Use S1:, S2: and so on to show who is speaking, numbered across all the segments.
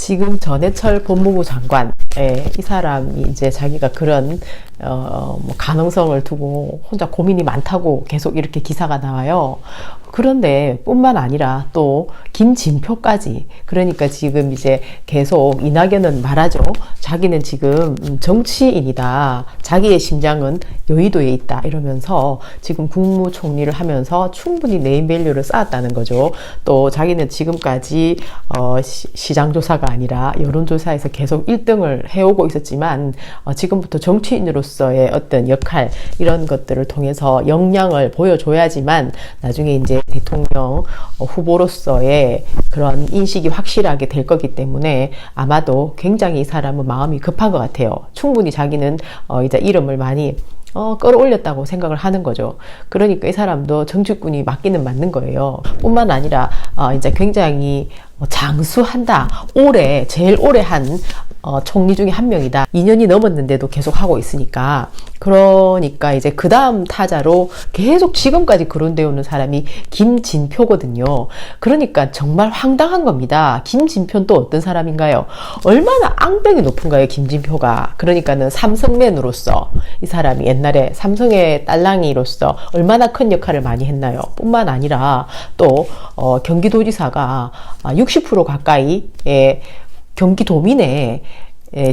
S1: 지금 전해철 법무부 장관, 이 사람이 이제 자기가 그런 뭐 가능성을 두고 혼자 고민이 많다고 계속 이렇게 기사가 나와요. 그런데 뿐만 아니라 또 김진표까지, 그러니까 지금 이제 계속 이낙연은 말하죠. 자기는 지금 정치인이다. 자기의 심장은 여의도에 있다. 이러면서 지금 국무총리를 하면서 충분히 네임밸류를 쌓았다는 거죠. 또 자기는 지금까지 시장조사가 아니라 여론조사에서 계속 1등을 해오고 있었지만 지금부터 정치인으로서의 어떤 역할, 이런 것들을 통해서 역량을 보여줘야지만 나중에 이제 대통령 후보로서의 그런 인식이 확실하게 될 거기 때문에 아마도 굉장히 이 사람은 마음이 급한 것 같아요. 충분히 자기는 이제 이름을 많이 끌어올렸다고 생각을 하는 거죠. 그러니까 이 사람도 정치꾼이 맞기는 맞는 거예요. 뿐만 아니라 이제 굉장히 장수한다. 올해 제일 오래 한 총리 중에 한 명이다. 2년이 넘었는데도 계속 하고 있으니까. 그러니까 이제 그 다음 타자로 계속 지금까지 거론되어 오는 사람이 김진표거든요. 그러니까 정말 황당한 겁니다. 김진표는 또 어떤 사람인가요? 얼마나 앙병이 높은가요, 김진표가. 그러니까는 삼성맨으로서 이 사람이 옛날에 삼성의 딸랑이로서 얼마나 큰 역할을 많이 했나요? 뿐만 아니라 또 경기도지사가 60% 가까이의 경기도민의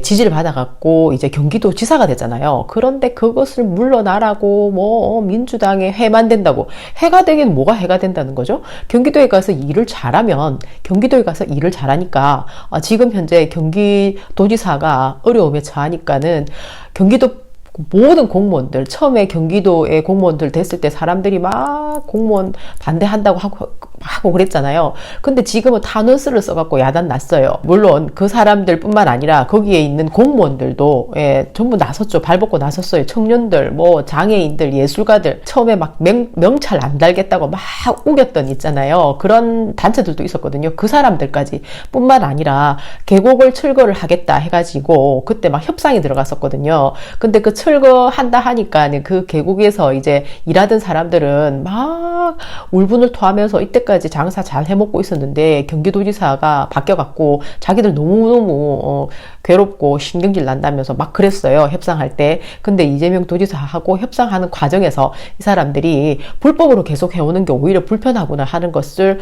S1: 지지를 받아갖고 이제 경기도지사가 됐잖아요. 그런데 그것을 물러나라고 뭐 민주당에 해만 된다고. 해가 되긴 뭐가 해가 된다는 거죠? 경기도에 가서 일을 잘하면, 경기도에 가서 일을 잘하니까 지금 현재 경기도지사가 어려움에 처하니까는 경기도 모든 공무원들, 처음에 경기도의 공무원들 됐을 때 사람들이 막 공무원 반대한다고 하고 그랬잖아요. 근데 지금은 탄원서를 써갖고 야단 났어요. 물론 그 사람들 뿐만 아니라 거기에 있는 공무원들도 전부 나섰죠. 발벗고 나섰어요. 청년들, 뭐 장애인들, 예술가들, 처음에 막 명찰 안 달겠다고 막 우겼던 있잖아요. 그런 단체들도 있었거든요. 그 사람들까지 뿐만 아니라 계곡을 철거를 하겠다 해가지고 그때 막 협상이 들어갔었거든요. 근데 그 철거한다 하니까 그 계곡에서 이제 일하던 사람들은 막 울분을 토하면서 이때까지 장사 잘 해먹고 있었는데 경기도지사가 바뀌어갖고 자기들 너무너무 괴롭고 신경질 난다면서 막 그랬어요. 협상할 때. 근데 이재명 도지사하고 협상하는 과정에서 이 사람들이 불법으로 계속 해오는 게 오히려 불편하구나 하는 것을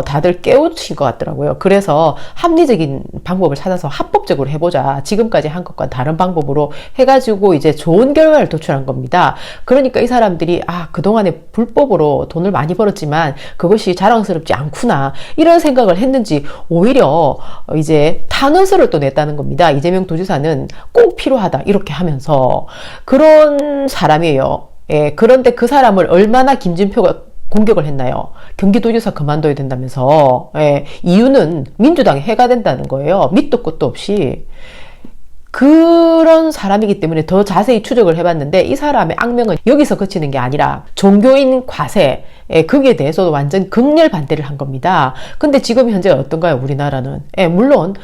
S1: 다들 깨우친 것 같더라고요. 그래서 합리적인 방법을 찾아서 합법적으로 해보자. 지금까지 한 것과 다른 방법으로 해가지고 이제 좋은 결과를 도출한 겁니다. 그러니까 이 사람들이 그동안에 불법으로 돈을 많이 벌었지만 그것이 자랑스럽지 않구나, 이런 생각을 했는지 오히려 이제 탄원서를 또 냈다는 겁니다. 이재명 도지사는 꼭 필요하다 이렇게 하면서. 그런 사람이에요. 그런데 그 사람을 얼마나 김진표가 공격을 했나요? 경기도지사 그만둬야 된다면서. 이유는 민주당에 해가 된다는 거예요. 밑도 끝도 없이. 그런 사람이기 때문에 더 자세히 추적을 해봤는데 이 사람의 악명은 여기서 그치는 게 아니라 종교인 과세, 거기에 대해서도 완전 극렬 반대를 한 겁니다. 근데 지금 현재 어떤가요? 우리나라는 물론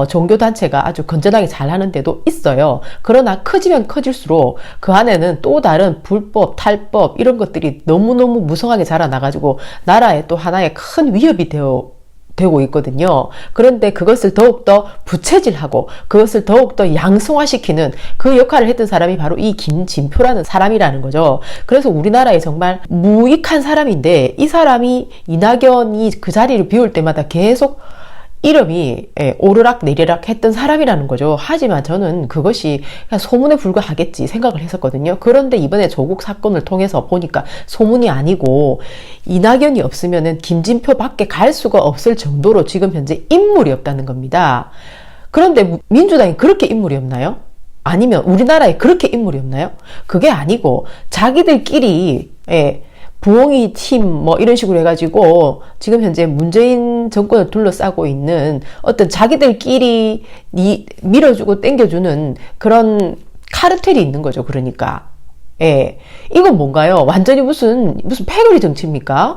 S1: 종교단체가 아주 건전하게 잘하는 데도 있어요. 그러나 커지면 커질수록 그 안에는 또 다른 불법, 탈법 이런 것들이 너무너무 무성하게 자라나가지고 나라에 또 하나의 큰 위협이 되고 있거든요. 그런데 그것을 더욱더 부채질하고 그것을 더욱더 양성화시키는 그 역할을 했던 사람이 바로 이 김진표라는 사람이라는 거죠. 그래서 우리나라에 정말 무익한 사람인데 이 사람이, 이낙연이 그 자리를 비울 때마다 계속 이름이 오르락 내리락 했던 사람이라는 거죠. 하지만 저는 그것이 그냥 소문에 불과하겠지 생각을 했었거든요. 그런데 이번에 조국 사건을 통해서 보니까 소문이 아니고 이낙연이 없으면은 김진표밖에 갈 수가 없을 정도로 지금 현재 인물이 없다는 겁니다. 그런데 민주당이 그렇게 인물이 없나요? 아니면 우리나라에 그렇게 인물이 없나요? 그게 아니고 자기들끼리 부엉이 팀 뭐 이런 식으로 해가지고 지금 현재 문재인 정권을 둘러싸고 있는 어떤 자기들끼리 밀어주고 땡겨주는 그런 카르텔이 있는 거죠. 그러니까 이건 뭔가요? 완전히 무슨 패거리 정치입니까?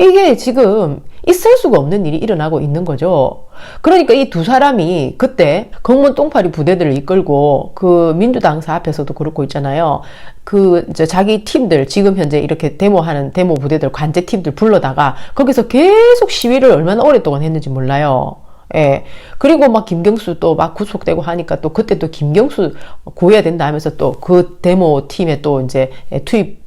S1: 이게 지금 있을 수가 없는 일이 일어나고 있는 거죠. 그러니까 이 두 사람이 그때 검문 똥파리 부대들을 이끌고 그 민주당사 앞에서도 그렇고 있잖아요. 이제 자기 팀들, 지금 현재 이렇게 데모하는 데모 부대들, 관제팀들 불러다가 거기서 계속 시위를 얼마나 오랫동안 했는지 몰라요. 예. 그리고 막 김경수 또 막 구속되고 하니까 또 그때 또 김경수 구해야 된다 하면서 또 그 데모 팀에 또 이제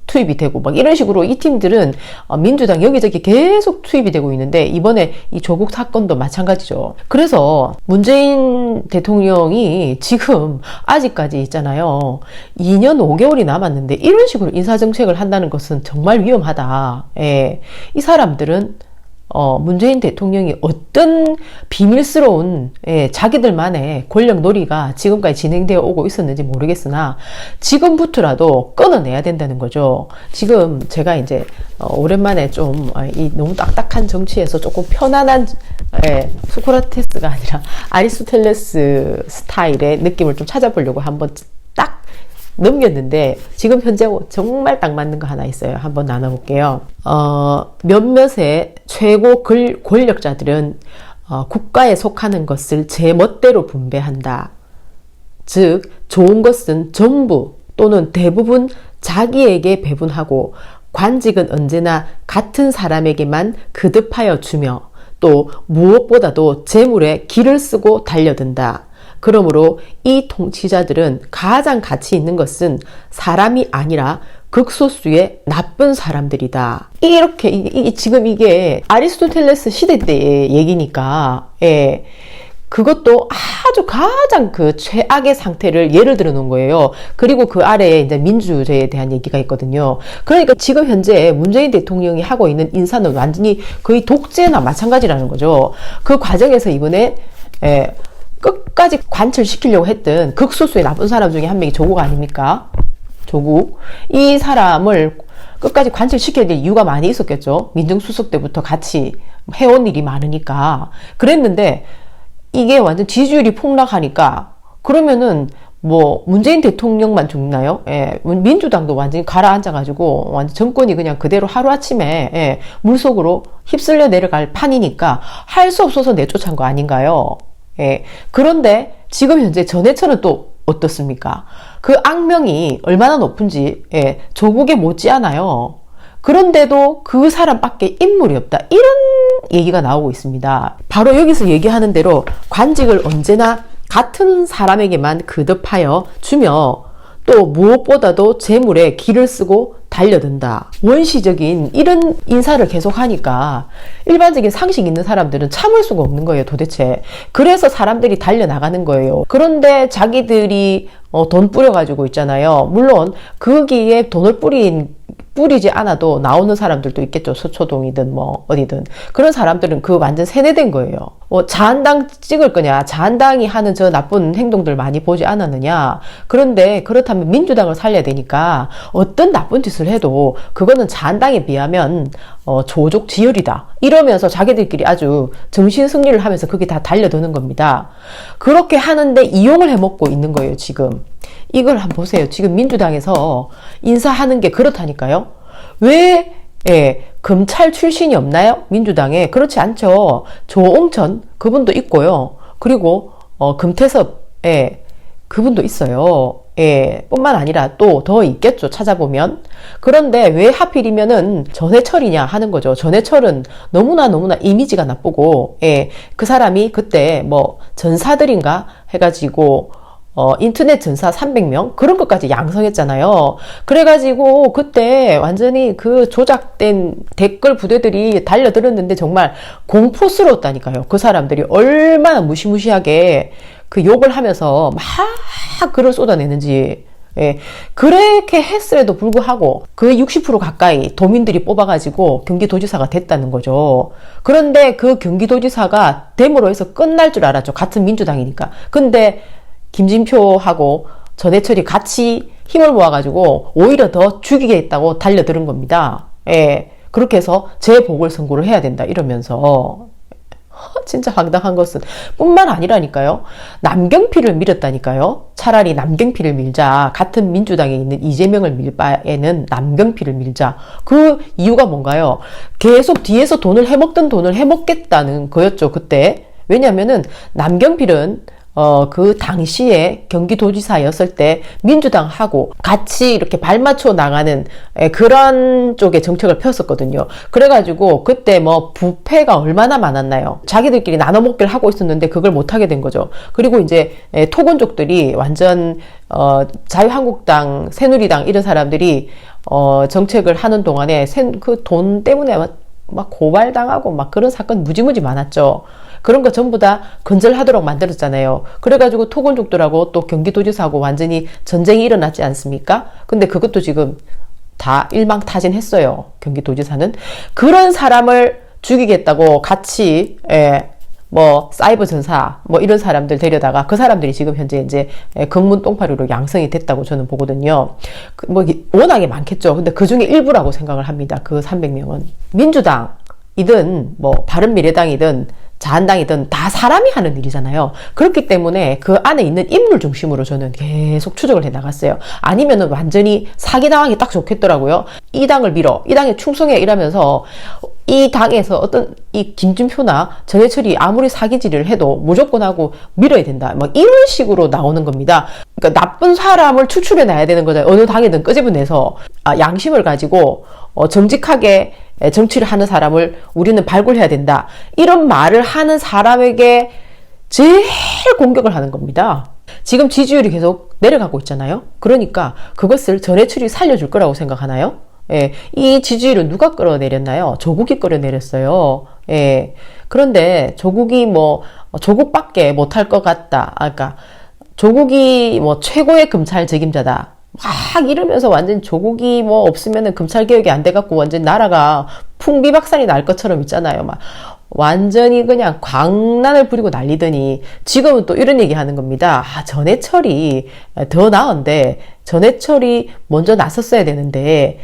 S1: 투입이 되고 막 이런 식으로 이 팀들은 민주당 여기저기 계속 투입이 되고 있는데 이번에 이 조국 사건도 마찬가지죠. 그래서 문재인 대통령이 지금 아직까지 있잖아요. 2년 5개월이 남았는데 이런 식으로 인사정책을 한다는 것은 정말 위험하다. 예. 이 사람들은 문재인 대통령이 어떤 비밀스러운 자기들만의 권력 놀이가 지금까지 진행되어 오고 있었는지 모르겠으나 지금부터라도 끊어내야 된다는 거죠. 지금 제가 이제 오랜만에 좀 이 너무 딱딱한 정치에서 조금 편안한 소크라테스가 아니라 아리스토텔레스 스타일의 느낌을 좀 찾아보려고 한번 딱 넘겼는데 지금 현재 정말 딱 맞는 거 하나 있어요. 한번 나눠볼게요. 몇몇의 최고 권력자들은 국가에 속하는 것을 제 멋대로 분배한다. 즉 좋은 것은 전부 또는 대부분 자기에게 배분하고 관직은 언제나 같은 사람에게만 거듭하여 주며 또 무엇보다도 재물에 기를 쓰고 달려든다. 그러므로 이 통치자들은 가장 가치 있는 것은 사람이 아니라 극소수의 나쁜 사람들이다. 이렇게 지금 이게 아리스토텔레스 시대 때의 얘기니까 그것도 아주 가장 그 최악의 상태를 예를 들어 놓은 거예요. 그리고 그 아래에 이제 민주제에 대한 얘기가 있거든요. 그러니까 지금 현재 문재인 대통령이 하고 있는 인사는 완전히 거의 독재나 마찬가지라는 거죠. 그 과정에서 이번에 끝까지 관철시키려고 했던 극소수의 나쁜 사람 중에 한 명이 조국 아닙니까? 조국. 이 사람을 끝까지 관철시켜야 될 이유가 많이 있었겠죠. 민정수석 때부터 같이 해온 일이 많으니까. 그랬는데 이게 완전 지지율이 폭락하니까 그러면은 뭐 문재인 대통령만 죽나요? 민주당도 완전히 가라앉아가지고 완전 정권이 그냥 그대로 하루아침에 물속으로 휩쓸려 내려갈 판이니까 할 수 없어서 내쫓은 거 아닌가요? 그런데 지금 현재 전해철은 또 어떻습니까? 그 악명이 얼마나 높은지 조국에 못지않아요. 그런데도 그 사람밖에 인물이 없다. 이런 얘기가 나오고 있습니다. 바로 여기서 얘기하는 대로 관직을 언제나 같은 사람에게만 거듭하여 주며 또 무엇보다도 재물에 기를 쓰고 달려든다. 원시적인 이런 인사를 계속하니까 일반적인 상식 있는 사람들은 참을 수가 없는 거예요, 도대체. 그래서 사람들이 달려나가는 거예요. 그런데 자기들이 돈 뿌려가지고 있잖아요. 물론 거기에 돈을 뿌리지 않아도 나오는 사람들도 있겠죠. 서초동이든 뭐 어디든. 그런 사람들은 그 완전 세뇌된 거예요. 자한당 찍을 거냐, 자한당이 하는 저 나쁜 행동들 많이 보지 않았느냐. 그런데 그렇다면 민주당을 살려야 되니까 어떤 나쁜 짓을 해도 그거는 자한당에 비하면 조족지혈이다. 이러면서 자기들끼리 아주 정신승리를 하면서 그게 다 달려드는 겁니다. 그렇게 하는데 이용을 해먹고 있는 거예요, 지금. 이걸 한번 보세요. 지금 민주당에서 인사하는 게 그렇다니까요. 왜 검찰 출신이 없나요? 민주당에. 그렇지 않죠. 조홍천 그분도 있고요. 그리고 금태섭 그분도 있어요. 뿐만 아니라 또 더 있겠죠. 찾아보면. 그런데 왜 하필이면은 전해철이냐 하는 거죠. 전해철은 너무나 이미지가 나쁘고 그 사람이 그때 뭐 전사들인가 해가지고 인터넷 전사 300명? 그런 것까지 양성했잖아요. 그래가지고 그때 완전히 그 조작된 댓글 부대들이 달려들었는데 정말 공포스러웠다니까요. 그 사람들이 얼마나 무시무시하게 그 욕을 하면서 막 글을 쏟아내는지. 그렇게 했음에도 불구하고 그 60% 가까이 도민들이 뽑아가지고 경기도지사가 됐다는 거죠. 그런데 그 경기도지사가 됨으로 해서 끝날 줄 알았죠. 같은 민주당이니까. 근데 김진표하고 전해철이 같이 힘을 모아가지고 오히려 더 죽이겠다고 달려드는 겁니다. 그렇게 해서 재보궐선거를 해야 된다 이러면서 진짜 황당한 것은 뿐만 아니라니까요. 남경필을 밀었다니까요. 차라리 남경필을 밀자. 같은 민주당에 있는 이재명을 밀 바에는 남경필을 밀자. 그 이유가 뭔가요? 계속 뒤에서 돈을 해먹겠다는 거였죠, 그때. 왜냐면은 남경필은 그 당시에 경기도지사였을 때 민주당하고 같이 이렇게 발맞춰 나가는 그런 쪽의 정책을 폈었거든요. 그래가지고 그때 뭐 부패가 얼마나 많았나요? 자기들끼리 나눠 먹기를 하고 있었는데 그걸 못하게 된 거죠. 그리고 이제 토건족들이 완전 자유한국당, 새누리당 이런 사람들이 정책을 하는 동안에 그 돈 때문에 막 고발당하고 막 그런 사건 무지무지 많았죠. 그런 거 전부 다 건절하도록 만들었잖아요. 그래가지고 토건족들하고 또 경기도지사하고 완전히 전쟁이 일어났지 않습니까? 근데 그것도 지금 다 일망타진했어요. 경기도지사는. 그런 사람을 죽이겠다고 같이 뭐 사이버 전사 뭐 이런 사람들 데려다가 그 사람들이 지금 현재 이제 검문 똥파리로 양성이 됐다고 저는 보거든요. 뭐 워낙에 많겠죠. 근데 그 중에 일부라고 생각을 합니다. 그 300명은 민주당이든 뭐 바른미래당이든 자한당이든 다 사람이 하는 일이잖아요. 그렇기 때문에 그 안에 있는 인물 중심으로 저는 계속 추적을 해 나갔어요. 아니면은 완전히 사기당하기 딱 좋겠더라고요. 이 당을 밀어, 이 당에 충성해 이러면서 이 당에서 어떤 이 김진표나 전해철이 아무리 사기질을 해도 무조건 하고 밀어야 된다. 막 이런 식으로 나오는 겁니다. 그러니까 나쁜 사람을 추출해 놔야 되는 거죠. 어느 당이든 끄집어내서 양심을 가지고 정직하게 정치를 하는 사람을 우리는 발굴해야 된다. 이런 말을 하는 사람에게 제일 공격을 하는 겁니다. 지금 지지율이 계속 내려가고 있잖아요. 그러니까 그것을 전해철이 살려줄 거라고 생각하나요? 예, 이 지지율은 누가 끌어내렸나요? 조국이 끌어내렸어요. 예, 그런데 조국이 조국밖에 못할 것 같다. 그러니까 조국이 최고의 검찰 책임자다. 막 이러면서 완전 조국이 없으면은 검찰 개혁이 안 돼갖고 완전 나라가 풍비박산이 날 것처럼 있잖아요. 막 완전히 그냥 광란을 부리고 난리더니 지금은 또 이런 얘기 하는 겁니다. 전해철이 더 나은데 전해철이 먼저 나섰어야 되는데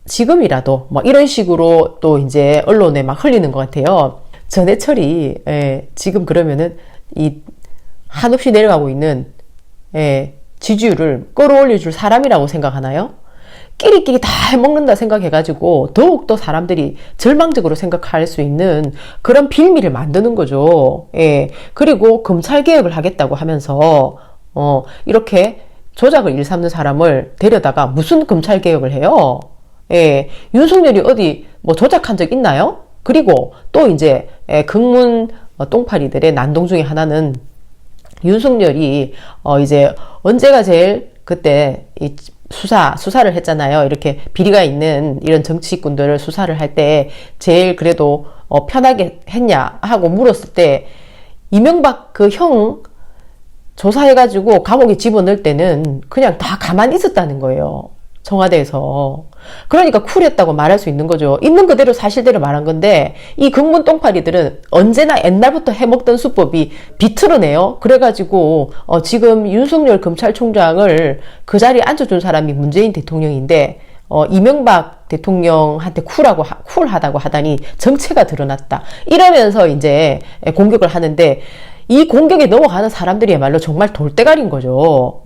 S1: 지금이라도 이런 식으로 또 이제 언론에 막 흘리는 것 같아요. 전해철이 지금 그러면은 이 한없이 내려가고 있는 지지율을 끌어올려줄 사람이라고 생각하나요? 끼리끼리 다 해먹는다 생각해가지고 더욱더 사람들이 절망적으로 생각할 수 있는 그런 빌미를 만드는 거죠. 그리고 검찰개혁을 하겠다고 하면서 이렇게 조작을 일삼는 사람을 데려다가 무슨 검찰개혁을 해요? 윤석열이 어디 조작한 적 있나요? 그리고 또 이제 극문 똥파리들의 난동 중에 하나는 윤석열이 이제 언제가 제일 그때 이 수사를 했잖아요. 이렇게 비리가 있는 이런 정치꾼들을 수사를 할 때 제일 그래도 편하게 했냐 하고 물었을 때 이명박 그 형 조사해가지고 감옥에 집어넣을 때는 그냥 다 가만히 있었다는 거예요. 청와대에서. 그러니까 쿨했다고 말할 수 있는 거죠. 있는 그대로 사실대로 말한 건데 이 극문 똥파리들은 언제나 옛날부터 해먹던 수법이 비틀어내요. 그래가지고 지금 윤석열 검찰총장을 그 자리에 앉아준 사람이 문재인 대통령인데 이명박 대통령한테 쿨하다고 하다니 정체가 드러났다. 이러면서 이제 공격을 하는데 이 공격에 넘어가는 사람들이야말로 정말 돌대가리인 거죠.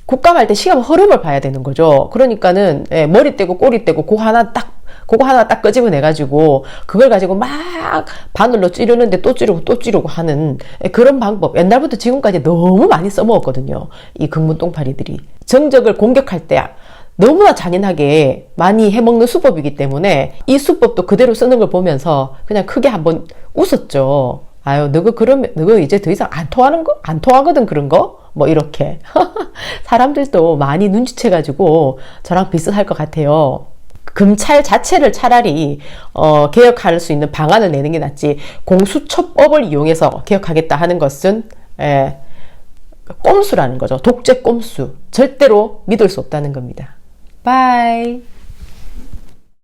S1: 국감할 때 시간 흐름을 봐야 되는 거죠. 그러니까는 머리 떼고 꼬리 떼고 그거 하나 딱 끄집어내가지고 그걸 가지고 막 바늘로 찌르는데 또 찌르고 하는 그런 방법 옛날부터 지금까지 너무 많이 써먹었거든요. 이 극문 똥파리들이 정적을 공격할 때 너무나 잔인하게 많이 해먹는 수법이기 때문에 이 수법도 그대로 쓰는 걸 보면서 그냥 크게 한번 웃었죠. 아유, 너거 이제 더 이상 안 통하거든, 그런 거? 이렇게. 사람들도 많이 눈치채가지고 저랑 비슷할 것 같아요. 검찰 자체를 차라리, 개혁할 수 있는 방안을 내는 게 낫지, 공수처법을 이용해서 개혁하겠다 하는 것은, 꼼수라는 거죠. 독재 꼼수. 절대로 믿을 수 없다는 겁니다. 바이.